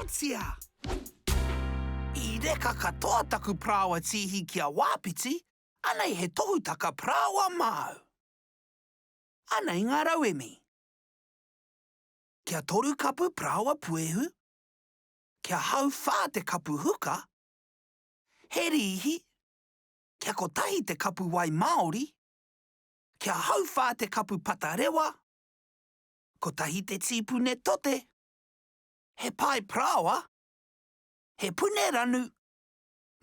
Grația! I reka ka toa taku prawa tihi kia wāpiti, anei he tohu taka prawa mau. Anei ngā rauemi. Kia toru kapu prawa puehu, kia hau whā te kapu huka, he rihi, kia kotahi te kapu wai Māori, kia hau whā te kapu patarewa, kotahi te tīpune tote, he pai prawa, he pune ranu,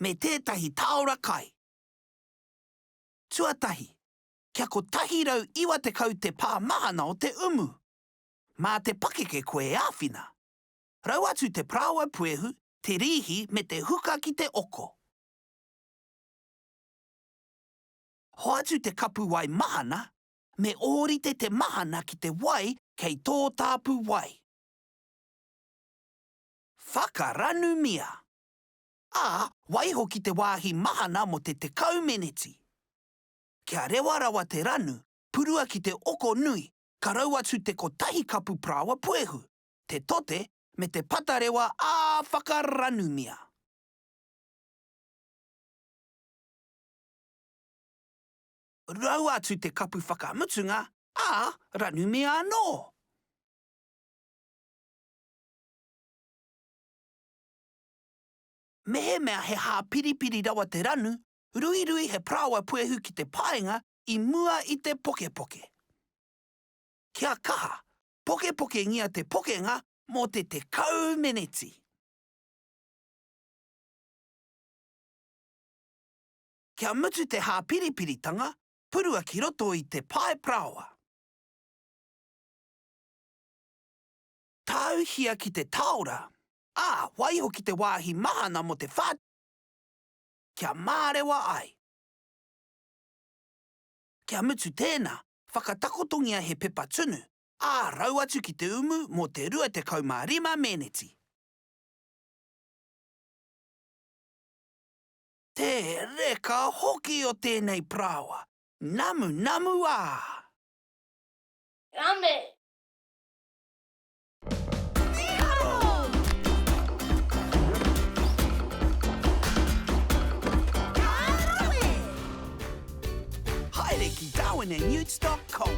me tētahi taora kai. Tuatahi, kia kotahi rau iwa te kau te pā mahana o te umu, mā te pakeke koe āwhina. Rau atu te prawa puehu, te rihi me te huka ki te oko. Ho atu te kapu wai mahana, me ōrite te mahana ki te wai kei tō tāpu wai. Whakaranu mia. Waiho ki te wāhi mahana mo te tekau meneti. Kia rewa rawa te ranu, purua ki te oko nui, ka rau atu te kotahi kapu prawa puehu, te tote me te patarewa whakaranu mia. Rau atu te kapu whakamutunga, ranu mea anō. Mehe mea he hā piripiri rawa te ranu, rui he prawa puehu ki te paenga I mua I te poke. Kia kaha, poke ngia te pokenga mo te tekau meneti. Kia mutu te hā piripiritanga, purua ki roto I te pae prawa. Tau hia ki te taora, waiho ki te wāhi mahana mo te whāt. Kia mārewa ai. Kia mutu tēnā, whakatakotongia he pepa tunu, rau atu ki te umu mo te rua te kaumārima meneti. Te reka hoki o tēnei prawa. Namu a! Rame! Haere ki Darwin and Utes.com